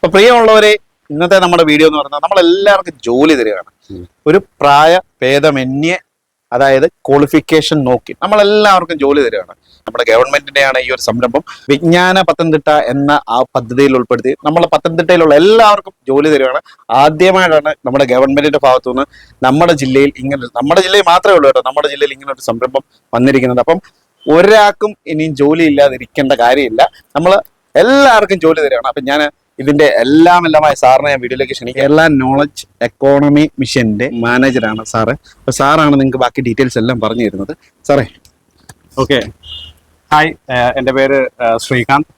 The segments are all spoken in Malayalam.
അപ്പൊ പ്രിയമുള്ളവരെ, ഇന്നത്തെ നമ്മുടെ വീഡിയോ എന്ന് പറഞ്ഞാൽ നമ്മളെല്ലാവർക്കും ജോലി തരികയാണ്. ഒരു പ്രായഭേദമന്യേ, അതായത് ക്വാളിഫിക്കേഷൻ നോക്കി നമ്മളെല്ലാവർക്കും ജോലി തരികയാണ്. നമ്മുടെ ഗവൺമെന്റിന്റെയാണ് ഈ ഒരു സംരംഭം. വിജ്ഞാന പത്തനംതിട്ട എന്ന ആ പദ്ധതിയിൽ ഉൾപ്പെടുത്തി നമ്മളെ പത്തനംതിട്ടയിലുള്ള എല്ലാവർക്കും ജോലി തരികയാണ്. ആദ്യമായിട്ടാണ് നമ്മുടെ ഗവൺമെന്റിന്റെ ഭാഗത്തുനിന്ന് നമ്മുടെ ജില്ലയിൽ നമ്മുടെ ജില്ലയിൽ മാത്രമേ ഉള്ളൂ കേട്ടോ, നമ്മുടെ ജില്ലയിൽ ഇങ്ങനെ ഒരു സംരംഭം വന്നിരിക്കുന്നത്. അപ്പം ഒരാൾക്കും ഇനിയും ജോലി ഇല്ലാതിരിക്കേണ്ട കാര്യമില്ല. നമ്മൾ എല്ലാവർക്കും ജോലി തരികയാണ്. അപ്പം ഞാൻ ഇതിന്റെ എല്ലാമായ സാറിനെ ഞാൻ വീഡിയോയിലേക്ക് ക്ഷണിക്കുക. കേരള നോളജ് എക്കോണമി മിഷന്റെ മാനേജറാണ് സാറ്. അപ്പൊ സാറാണ് നിങ്ങൾക്ക് ബാക്കി ഡീറ്റെയിൽസ് എല്ലാം പറഞ്ഞു തരുന്നത്. സാറേ, ഓക്കെ. ഹായ്, എൻ്റെ പേര് ശ്രീകാന്ത്.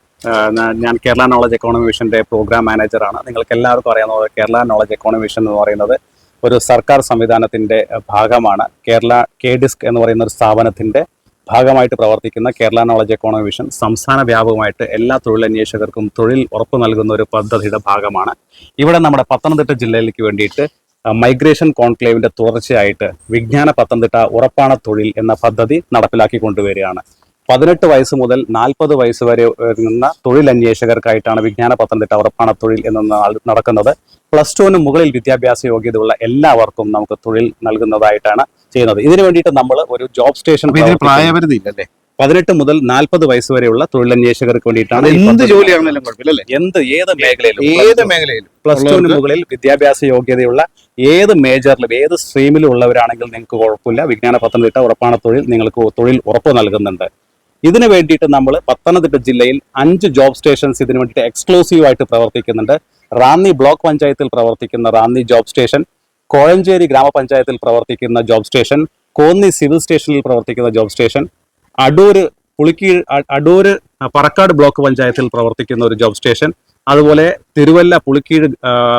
ഞാൻ കേരള നോളജ് എക്കോണമി മിഷന്റെ പ്രോഗ്രാം മാനേജറാണ്. നിങ്ങൾക്ക് എല്ലാവർക്കും അറിയാവുന്നത് കേരള നോളജ് എക്കോണമി മിഷൻ എന്ന് പറയുന്നത് ഒരു സർക്കാർ സംവിധാനത്തിന്റെ ഭാഗമാണ്. കേരള KDISC എന്ന് പറയുന്ന ഒരു സ്ഥാപനത്തിന്റെ ഭാഗമായിട്ട് പ്രവർത്തിക്കുന്ന കേരള നോളജ് എക്കോണമി മിഷൻ സംസ്ഥാന വ്യാപകമായിട്ട് എല്ലാ തൊഴിലന്വേഷകർക്കും തൊഴിൽ ഉറപ്പ് നൽകുന്ന ഒരു പദ്ധതിയുടെ ഭാഗമാണ്. ഇവിടെ നമ്മുടെ പത്തനംതിട്ട ജില്ലയിലേക്ക് വേണ്ടിയിട്ട് മൈഗ്രേഷൻ കോൺക്ലേവിന്റെ തുടർച്ചയായിട്ട് വിജ്ഞാന പത്തനംതിട്ട ഉറപ്പാണ തൊഴിൽ എന്ന പദ്ധതി നടപ്പിലാക്കി കൊണ്ടുവരികയാണ്. 18 വയസ്സ് മുതൽ 40 വയസ്സ് വരെ വരുന്ന തൊഴിലന്വേഷകർക്കായിട്ടാണ് വിജ്ഞാന പത്തനംതിട്ട ഉറപ്പാണ തൊഴിൽ എന്ന് നടക്കുന്നത്. +2 മുകളിൽ വിദ്യാഭ്യാസ യോഗ്യതയുള്ള എല്ലാവർക്കും നമുക്ക് തൊഴിൽ നൽകുന്നതായിട്ടാണ് ചെയ്യുന്നത്. ഇതിനു വേണ്ടിയിട്ട് നമ്മൾ ഒരു ജോബ് സ്റ്റേഷൻ, പ്രായപരിധി ഇല്ലല്ലേ, 18 മുതൽ 40 വയസ്സ് വരെയുള്ള തൊഴിലന്വേഷകർക്ക് വേണ്ടിയിട്ടാണ്. എന്ത് ജോലിയാണെങ്കിലും കുഴപ്പമില്ലല്ലേ, ഏത് മേഖലയിലും +2 മുകളിൽ വിദ്യാഭ്യാസ യോഗ്യതയുള്ള ഏത് മേജറിലും ഏത് സ്ട്രീമിലും ഉള്ളവരാണെങ്കിൽ നിങ്ങൾക്ക് കുഴപ്പമില്ല. വിജ്ഞാന പത്തനംതിട്ട ഉറപ്പാണ തൊഴിൽ നിങ്ങൾക്ക് തൊഴിൽ ഉറപ്പ് നൽകുന്നുണ്ട്. ഇതിനു വേണ്ടിയിട്ട് നമ്മൾ പത്തനംതിട്ട ജില്ലയിൽ 5 ജോബ് സ്റ്റേഷൻസ് ഇതിനു വേണ്ടിയിട്ട് എക്സ്ക്ലൂസീവായിട്ട് പ്രവർത്തിക്കുന്നുണ്ട്. റാന്നി ബ്ലോക്ക് പഞ്ചായത്തിൽ പ്രവർത്തിക്കുന്ന റാന്നി ജോബ് സ്റ്റേഷൻ, കോഴഞ്ചേരി ഗ്രാമപഞ്ചായത്തിൽ പ്രവർത്തിക്കുന്ന ജോബ് സ്റ്റേഷൻ, കോന്നി സിവിൽ സ്റ്റേഷനിൽ പ്രവർത്തിക്കുന്ന job station, Adoor Parakkad block പഞ്ചായത്തിൽ പ്രവർത്തിക്കുന്ന ഒരു ജോബ് സ്റ്റേഷൻ, അതുപോലെ തിരുവല്ല പുളിക്കീഴ്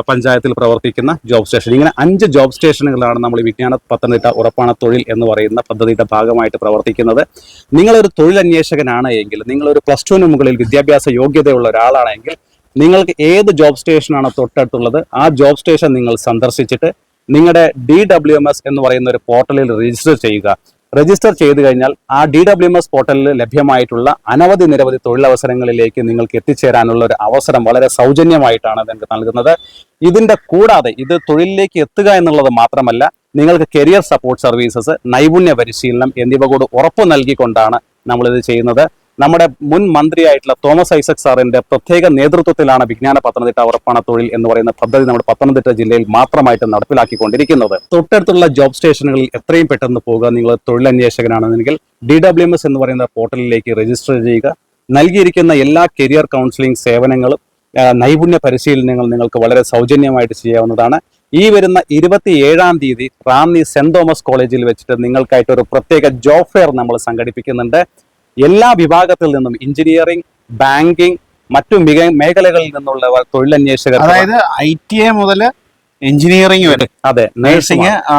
പഞ്ചായത്തിൽ പ്രവർത്തിക്കുന്ന ജോബ് സ്റ്റേഷൻ. ഇങ്ങനെ 5 ജോബ് സ്റ്റേഷനുകളാണ് നമ്മൾ വിജ്ഞാന പത്തനംതിട്ട ഉറപ്പാണ തൊഴിൽ എന്ന് പറയുന്ന പദ്ധതിയുടെ ഭാഗമായിട്ട് പ്രവർത്തിക്കുന്നത്. നിങ്ങളൊരു തൊഴിലന്വേഷകനാണ് എങ്കിൽ, നിങ്ങളൊരു +2 മുകളിൽ വിദ്യാഭ്യാസ യോഗ്യതയുള്ള ഒരാളാണെങ്കിൽ, നിങ്ങൾക്ക് ഏത് ജോബ് സ്റ്റേഷനാണ് തൊട്ടടുത്തുള്ളത് ആ ജോബ് സ്റ്റേഷൻ നിങ്ങൾ സന്ദർശിച്ചിട്ട് നിങ്ങളുടെ DWMS എന്ന് പറയുന്ന ഒരു പോർട്ടലിൽ രജിസ്റ്റർ ചെയ്യുക. രജിസ്റ്റർ ചെയ്തു കഴിഞ്ഞാൽ ആ DWMS പോർട്ടലിൽ ലഭ്യമായിട്ടുള്ള നിരവധി തൊഴിലവസരങ്ങളിലേക്ക് നിങ്ങൾക്ക് എത്തിച്ചേരാനുള്ള ഒരു അവസരം വളരെ സൗജന്യമായിട്ടാണ് നിങ്ങൾക്ക് നൽകുന്നത്. ഇതിന്റെ കൂടാതെ ഇത് തൊഴിലിലേക്ക് എത്തുക എന്നുള്ളത് മാത്രമല്ല, നിങ്ങൾക്ക് കരിയർ സപ്പോർട്ട് സർവീസസ്, നൈപുണ്യ പരിശീലനം എന്നിവ കൂടി ഉറപ്പു നൽകിക്കൊണ്ടാണ് നമ്മളിത് ചെയ്യുന്നത്. നമ്മുടെ മുൻ മന്ത്രിയായിട്ടുള്ള തോമസ് ഐസക് സാറിന്റെ പ്രത്യേക നേതൃത്വത്തിലാണ് വിജ്ഞാന പത്തനംതിട്ട ഉറപ്പാണ തൊഴിൽ എന്ന് പറയുന്ന പദ്ധതി നമ്മുടെ പത്തനംതിട്ട ജില്ലയിൽ മാത്രമായിട്ട് നടപ്പിലാക്കിക്കൊണ്ടിരിക്കുന്നത്. തൊട്ടടുത്തുള്ള ജോബ് സ്റ്റേഷനുകളിൽ എത്രയും പെട്ടെന്ന് പോകുക. നിങ്ങൾ തൊഴിലന്വേഷകനാണെന്നെങ്കിൽ DWMS എന്ന് പറയുന്ന പോർട്ടലിലേക്ക് രജിസ്റ്റർ ചെയ്യുക. നൽകിയിരിക്കുന്ന എല്ലാ കരിയർ കൗൺസിലിംഗ് സേവനങ്ങളും നൈപുണ്യ പരിശീലനങ്ങൾ നിങ്ങൾക്ക് വളരെ സൗജന്യമായിട്ട് ചെയ്യാവുന്നതാണ്. ഈ വരുന്ന 27-ാം തീയതി റാന്നി സെന്റ് തോമസ് കോളേജിൽ വെച്ചിട്ട് നിങ്ങൾക്കായിട്ട് ഒരു പ്രത്യേക ജോബ് ഫെയർ നമ്മൾ സംഘടിപ്പിക്കുന്നുണ്ട്. എല്ലാ വിഭാഗത്തിൽ നിന്നും എഞ്ചിനീയറിംഗ്, ബാങ്കിങ്, മറ്റു മേഖലകളിൽ നിന്നുള്ള തൊഴിലന്വേഷകർ, അതായത് ITA മുതൽ എഞ്ചിനീയറിംഗ് വരെ, അതെ,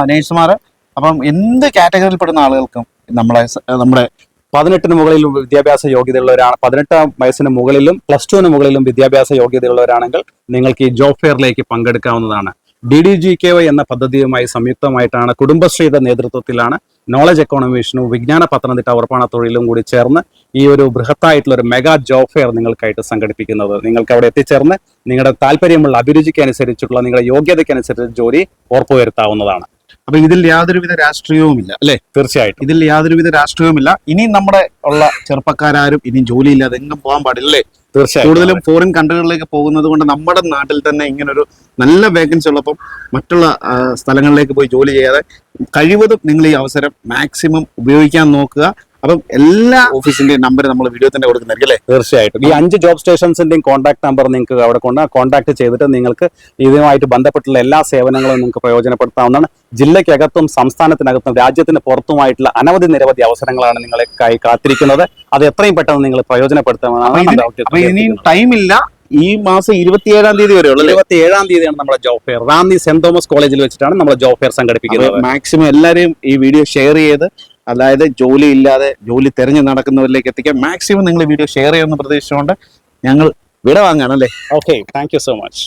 നേഴ്സുമാർ, അപ്പം എന്ത് കാറ്റഗറിയിൽപ്പെടുന്ന ആളുകൾക്കും നമ്മുടെ 18 മുകളിൽ വിദ്യാഭ്യാസ യോഗ്യതയുള്ളവരാണ്, 18 വയസ്സിന് മുകളിലും +2 മുകളിലും വിദ്യാഭ്യാസ യോഗ്യതയുള്ളവരാണെങ്കിൽ നിങ്ങൾക്ക് ഈ ജോബ് ഫെയറിലേക്ക് പങ്കെടുക്കാവുന്നതാണ്. DDGKY എന്ന പദ്ധതിയുമായി സംയുക്തമായിട്ടാണ് കുടുംബശ്രീയുടെ നേതൃത്വത്തിലാണ് നോളജ് എക്കോണമി മിഷനും വിജ്ഞാന പത്തനംതിട്ട ഉറപ്പാണ തൊഴിലും കൂടി ചേർന്ന് ഈ ഒരു ബൃഹത്തായിട്ടുള്ള ഒരു മെഗാ ജോബ് ഫെയർ നിങ്ങൾക്കായിട്ട് സംഘടിപ്പിക്കുന്നത്. നിങ്ങൾക്ക് അവിടെ എത്തിച്ചേർന്ന് നിങ്ങളുടെ താല്പര്യമുള്ള അഭിരുചിക്ക് അനുസരിച്ചിട്ടുള്ള നിങ്ങളുടെ യോഗ്യതയ്ക്ക് അനുസരിച്ച് ജോലി ഉറപ്പുവരുത്താവുന്നതാണ്. അപ്പൊ ഇതിൽ യാതൊരുവിധ രാഷ്ട്രീയവുമില്ല അല്ലെ? തീർച്ചയായിട്ടും ഇതിൽ യാതൊരുവിധ രാഷ്ട്രീയവുമില്ല. ഇനി നമ്മുടെ ഉള്ള ചെറുപ്പക്കാരും ഇനി ജോലിയില്ലാതെ എങ്ങും പോകാൻ പാടില്ലേ? തീർച്ചയായും. കൂടുതലും ഫോറിൻ കൺട്രികളിലേക്ക് പോകുന്നത് കൊണ്ട് നമ്മുടെ നാട്ടിൽ തന്നെ ഇങ്ങനൊരു നല്ല വേക്കൻസി ഉള്ളപ്പം മറ്റുള്ള സ്ഥലങ്ങളിലേക്ക് പോയി ജോലി ചെയ്യാതെ കഴിവതും നിങ്ങൾ ഈ അവസരം മാക്സിമം ഉപയോഗിക്കാൻ നോക്കുക. അപ്പം എല്ലാ ഓഫീസിന്റെയും നമ്പർ നമ്മൾ വീഡിയോ തന്നെ കൊടുക്കുന്നതായിരിക്കും അല്ലേ? തീർച്ചയായിട്ടും. ഈ 5 ജോബ് സ്റ്റേഷൻസിന്റെയും കോൺടാക്ട് നമ്പർ നിങ്ങൾക്ക് അവിടെ കോൺടാക്ട് ചെയ്തിട്ട് നിങ്ങൾക്ക് ഇതുമായിട്ട് ബന്ധപ്പെട്ടുള്ള എല്ലാ സേവനങ്ങളും നിങ്ങൾക്ക് പ്രയോജനപ്പെടുത്താവുന്നതാണ്. ജില്ലയ്ക്കകത്തും സംസ്ഥാനത്തിനകത്തും രാജ്യത്തിന് പുറത്തുമായിട്ടുള്ള നിരവധി അവസരങ്ങളാണ് നിങ്ങളെക്കായി കാത്തിരിക്കുന്നത്. അത് എത്രയും പെട്ടെന്ന് നിങ്ങൾ പ്രയോജനപ്പെടുത്താവുന്നതാണ്. ഇനിയും ടൈമില്ല. ഈ മാസം 27-ാം തീയതി വരെ ഉള്ളൂ. 27-ാം തീയതിയാണ് നമ്മുടെ job fair. Ranni saint Thomas കോളേജിൽ വെച്ചിട്ടാണ് നമ്മുടെ ജോബ് ഫെയർ സംഘടിപ്പിക്കുന്നത്. മാക്സിമം എല്ലാവരെയും ഈ വീഡിയോ ഷെയർ ചെയ്ത്, അതായത് ജോലി ഇല്ലാതെ ജോലി തെരഞ്ഞു നടക്കുന്നവരിലേക്ക് എത്തിക്കാൻ മാക്സിമം നിങ്ങൾ വീഡിയോ ഷെയർ ചെയ്യുമെന്ന് പ്രതീക്ഷിച്ചുകൊണ്ട് ഞങ്ങൾ വിട വാങ്ങാണല്ലേ. Okay, thank you so much.